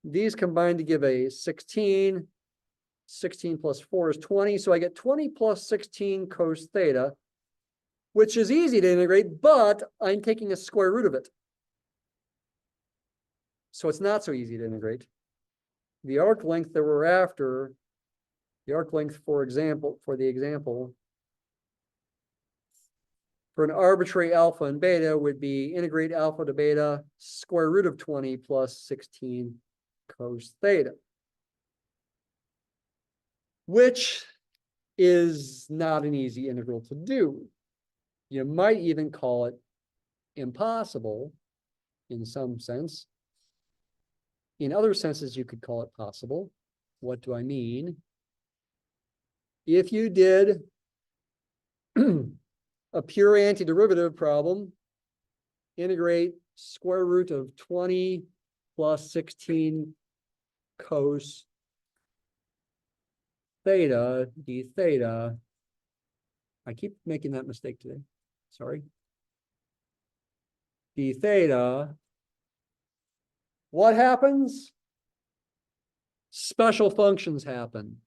These combine to give a 16. 16 plus 4 is 20. So I get 20 plus 16 cos theta, which is easy to integrate, but I'm taking a square root of it. So it's not so easy to integrate. The arc length that we're after, the arc length, for example, for an arbitrary alpha and beta would be integrate alpha to beta square root of 20 plus 16 cos theta, which is not an easy integral to do. You might even call it impossible in some sense. In other senses, you could call it possible. What do I mean? If you did a pure antiderivative problem, integrate square root of 20 plus 16 cos theta d theta. I keep making that mistake today. Sorry. D theta. What happens? Special functions happen.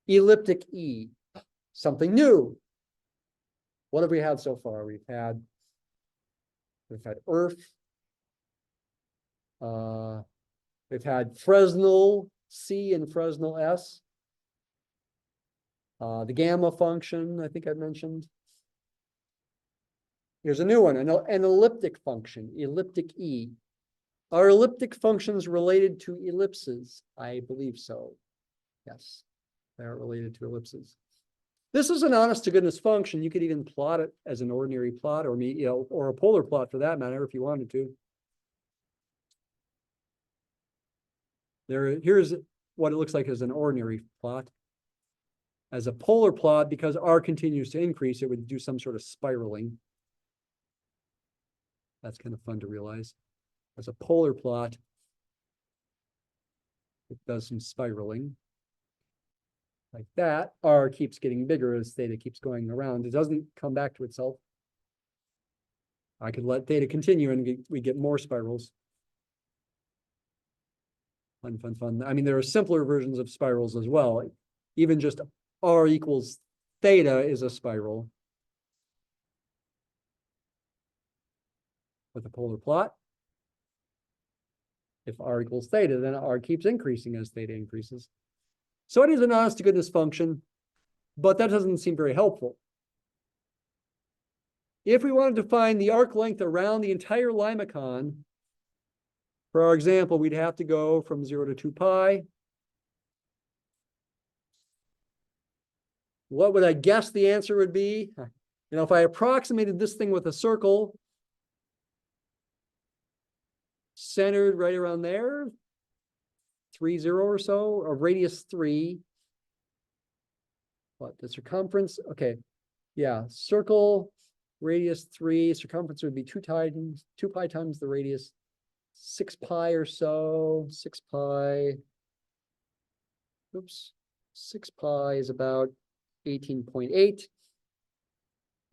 Elliptic E, something new. What have we had so far? We've had Earth. We've had Fresnel C and Fresnel S. The gamma function, I think I mentioned. Here's a new one, an elliptic function, elliptic E. Are elliptic functions related to ellipses? I believe so. Yes, they are related to ellipses. This is an honest to goodness function. You could even plot it as an ordinary plot, or a polar plot for that matter, if you wanted to. Here's what it looks like as an ordinary plot. As a polar plot, because r continues to increase, it would do some sort of spiraling. That's kind of fun to realize. As a polar plot, it does some spiraling. Like that, r keeps getting bigger as theta keeps going around. It doesn't come back to itself. I could let theta continue and we get more spirals. Fun, fun, fun. I mean, there are simpler versions of spirals as well. Even just r equals theta is a spiral with a polar plot. If r equals theta, then r keeps increasing as theta increases. So it is an honest to goodness function, but that doesn't seem very helpful. If we wanted to find the arc length around the entire limacon, for our example, we'd have to go from 0 to 2 pi. What would I guess the answer would be? If I approximated this thing with a circle, centered right around there, 3, 0 or so, or radius 3. What, the circumference? Okay, yeah, circle, radius 3, circumference would be 2 pi times the radius, 6 pi or so, 6 pi. Oops, 6 pi is about 18.8.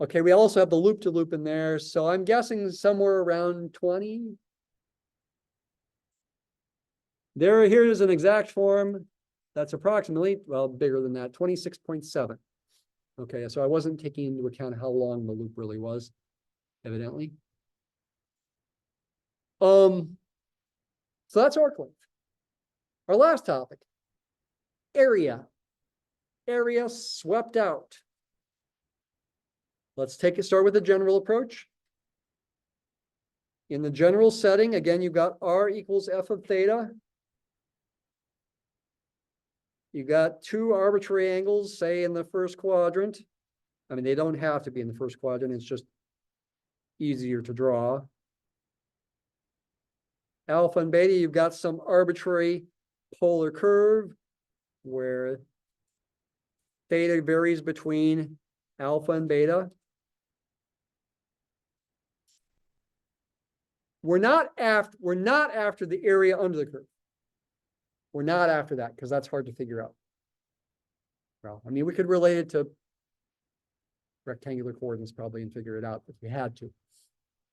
Okay, we also have the loop-to-loop in there, so I'm guessing somewhere around 20. Here is an exact form that's approximately, well, bigger than that, 26.7. Okay, so I wasn't taking into account how long the loop really was. evidently. So that's arc length. Our last topic, area. Area swept out. Let's start with the general approach. In the general setting, again, you've got R equals F of theta. You got two arbitrary angles, say in the first quadrant. I mean, they don't have to be in the first quadrant. It's just easier to draw. Alpha and beta, you've got some arbitrary polar curve where theta varies between alpha and beta. We're not after the area under the curve. We're not after that because that's hard to figure out. Well, I mean, we could relate it to rectangular coordinates probably and figure it out if we had to.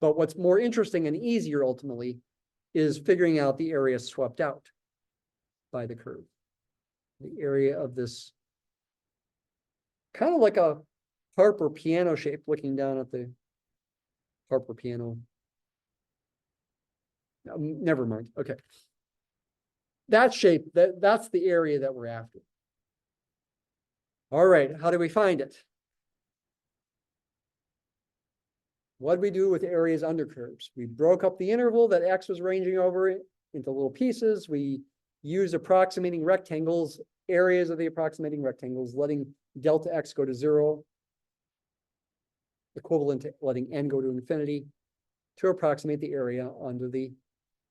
But what's more interesting and easier ultimately is figuring out the area swept out by the curve. The area of this kind of like a harp or piano shape, looking down at the harp or piano. Never mind. Okay. That shape, that's the area that we're after. All right, how do we find it? What do we do with areas under curves? We broke up the interval that X was ranging over into little pieces. We used approximating rectangles, areas of the approximating rectangles, letting delta X go to 0, equivalent to letting N go to infinity, to approximate the area under the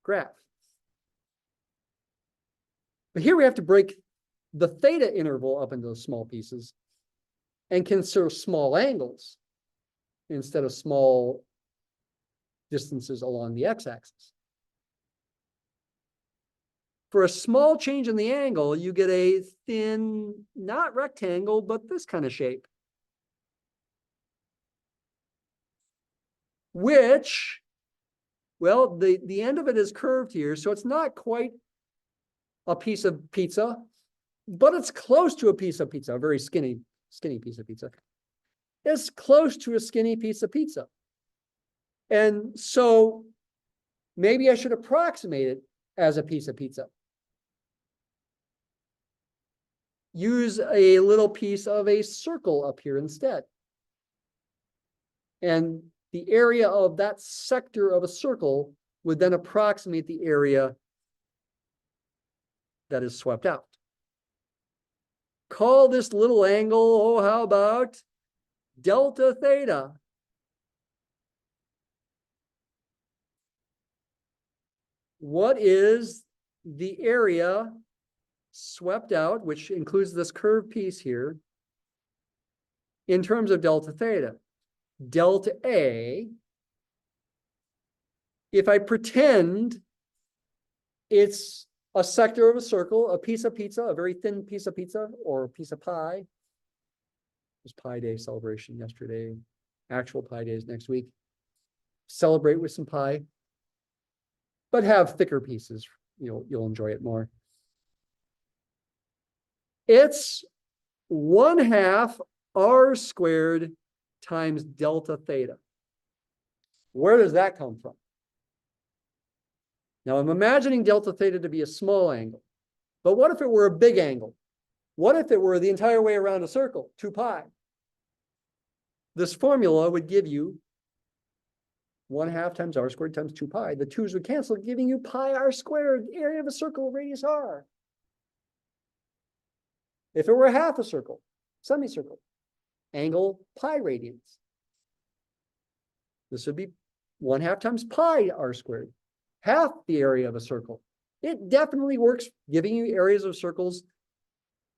graph. But here we have to break the theta interval up into small pieces and consider small angles instead of small distances along the x-axis. For a small change in the angle, you get a thin, not rectangle, but this kind of shape, which, well, the end of it is curved here, so it's not quite a piece of pizza, but it's close to a piece of pizza, a very skinny piece of pizza. It's close to a skinny piece of pizza. And so maybe I should approximate it as a piece of pizza. Use a little piece of a circle up here instead. And the area of that sector of a circle would then approximate the area that is swept out. Call this little angle, oh, how about delta theta? What is the area swept out, which includes this curved piece here, in terms of delta theta? Delta A, if I pretend it's a sector of a circle, a piece of pizza, a very thin piece of pizza, or a piece of pie. It was Pie Day celebration yesterday. Actual Pie Day is next week. Celebrate with some pie, but have thicker pieces. You'll enjoy it more. It's 1/2 r squared times delta theta. Where does that come from? Now I'm imagining delta theta to be a small angle, but what if it were a big angle? What if it were the entire way around a circle, 2 pi? This formula would give you 1/2 times r squared times 2 pi. The 2's would cancel, giving you pi r squared, area of a circle, radius r. If it were half a circle, semicircle, angle pi radians. This would be 1/2 times pi r squared, half the area of a circle. It definitely works giving you areas of circles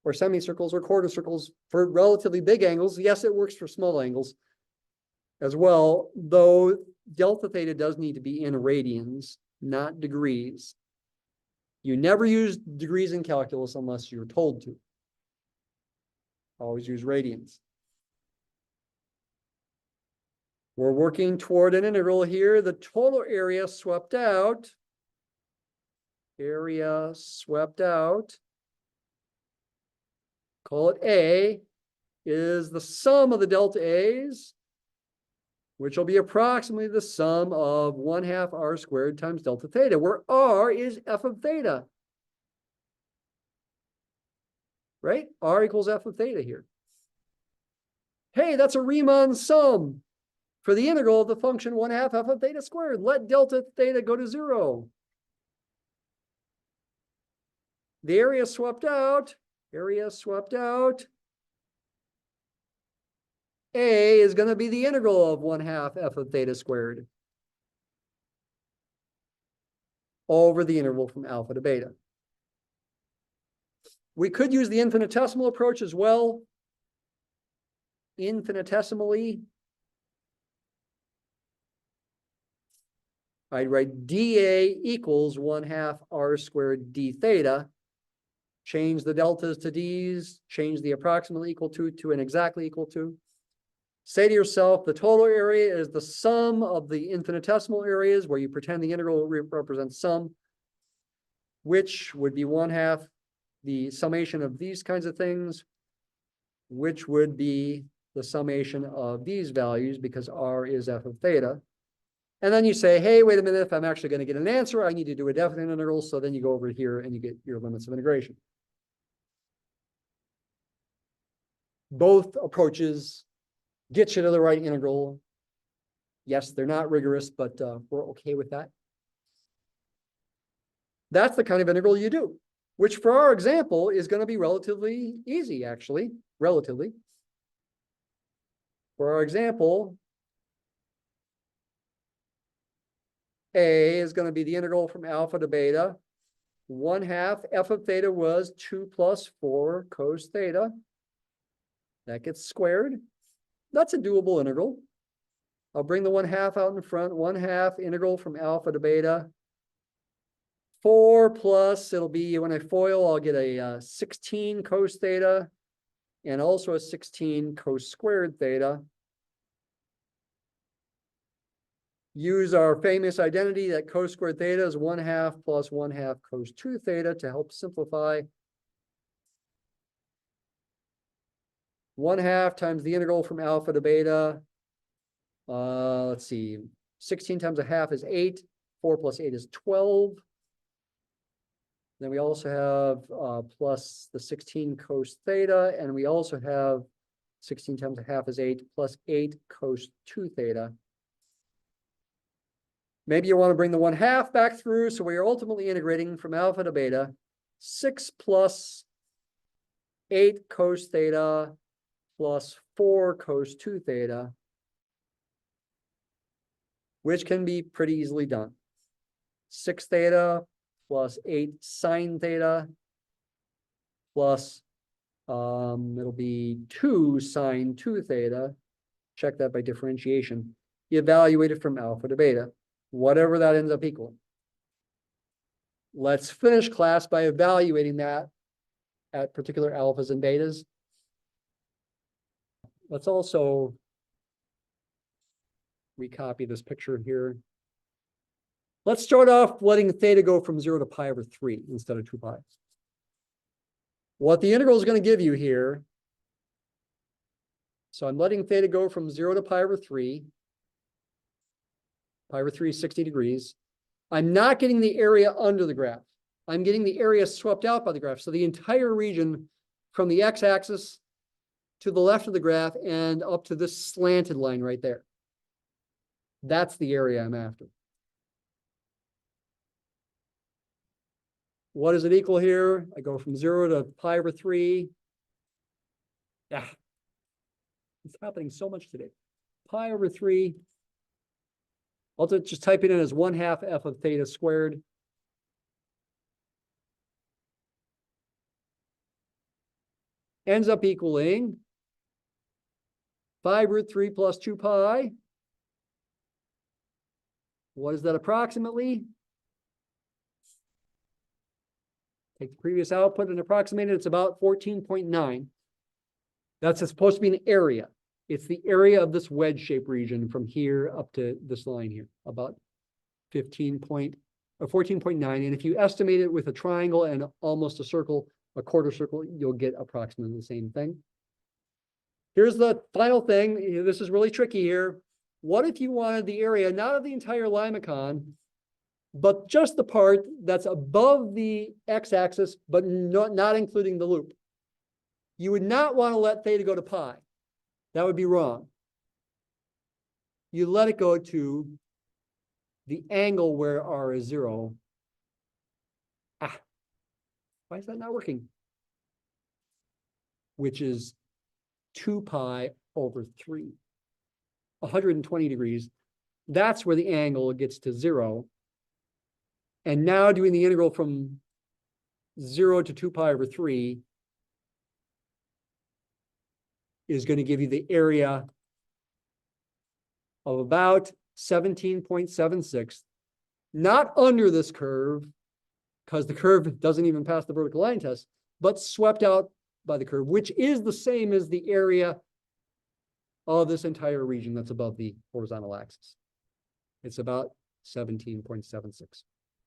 or semicircles or quarter circles for relatively big angles. Yes, it works for small angles as well, though delta theta does need to be in radians, not degrees. You never use degrees in calculus unless you're told to. Always use radians. We're working toward an integral here. The total area swept out. Area swept out. Call it A, is the sum of the delta A's which will be approximately the sum of 1/2 r squared times delta theta, where r is f of theta. Right? R equals f of theta here. Hey, that's a Riemann sum for the integral of the function 1/2 f of theta squared. Let delta theta go to 0. The area swapped out. A is going to be the integral of 1/2 f of theta squared over the interval from alpha to beta. We could use the infinitesimal approach as well. Infinitesimally, I'd write dA equals 1/2 r squared d theta. Change the deltas to d's, change the approximately equal to an exactly equal to. Say to yourself, the total area is the sum of the infinitesimal areas where you pretend the integral represents sum, which would be 1/2 the summation of these kinds of things, which would be the summation of these values because r is f of theta. And then you say, hey, wait a minute, if I'm actually going to get an answer, I need to do a definite integral. So then you go over here and you get your limits of integration. Both approaches get you to the right integral. Yes, they're not rigorous, but we're okay with that. That's the kind of integral you do, which for our example is going to be relatively easy, actually, relatively. For our example, A is going to be the integral from alpha to beta. 1/2 f of theta was 2 plus 4 cos theta. That gets squared. That's a doable integral. I'll bring the 1/2 out in front. 1/2 integral from alpha to beta. 4 plus, it'll be, when I FOIL, I'll get a 16 cos theta and also a 16 cos squared theta. Use our famous identity that cos squared theta is 1/2 plus 1/2 cos 2 theta to help simplify. 1/2 times the integral from alpha to beta. Let's see, 16 times 1/2 is 8. 4 plus 8 is 12. Then we also have plus the 16 cos theta, and we also have 16 times 1/2 is 8 plus 8 cos 2 theta. Maybe you want to bring the 1/2 back through, so we are ultimately integrating from alpha to beta. 6 plus 8 cos theta plus 4 cos 2 theta, which can be pretty easily done. 6 theta plus 8 sine theta plus, it'll be 2 sine 2 theta. Check that by differentiation. Evaluate it from alpha to beta, whatever that ends up equaling. Let's finish class by evaluating that at particular alphas and betas. Let's also recopy this picture here. Let's start off letting theta go from 0 to pi over 3 instead of 2 pi. What the integral is going to give you here, so I'm letting theta go from 0 to pi over 3. Pi over 3 is 60 degrees. I'm not getting the area under the graph. I'm getting the area swept out by the graph. So the entire region from the x-axis to the left of the graph and up to this slanted line right there. That's the area I'm after. What does it equal here? I go from 0 to pi over 3. Yeah, it's happening so much today. Pi over 3. I'll just type it in as 1/2 f of theta squared. Ends up equaling 5√3 plus 2 pi. What is that approximately? Take the previous output and approximate it. It's about 14.9. That's supposed to be an area. It's the area of this wedge-shaped region from here up to this line here, about 14.9. And if you estimate it with a triangle and almost a circle, a quarter circle, you'll get approximately the same thing. Here's the final thing. This is really tricky here. What if you wanted the area, not of the entire limacon, but just the part that's above the x-axis, but not including the loop? You would not want to let theta go to pi. That would be wrong. You let it go to the angle where r is 0. Why is that not working? Which is 2 pi over 3. 120 degrees. That's where the angle gets to 0. And now doing the integral from 0 to 2 pi over 3 is going to give you the area of about 17.76, not under this curve, because the curve doesn't even pass the vertical line test, but swept out by the curve, which is the same as the area of this entire region that's above the horizontal axis. It's about 17.76.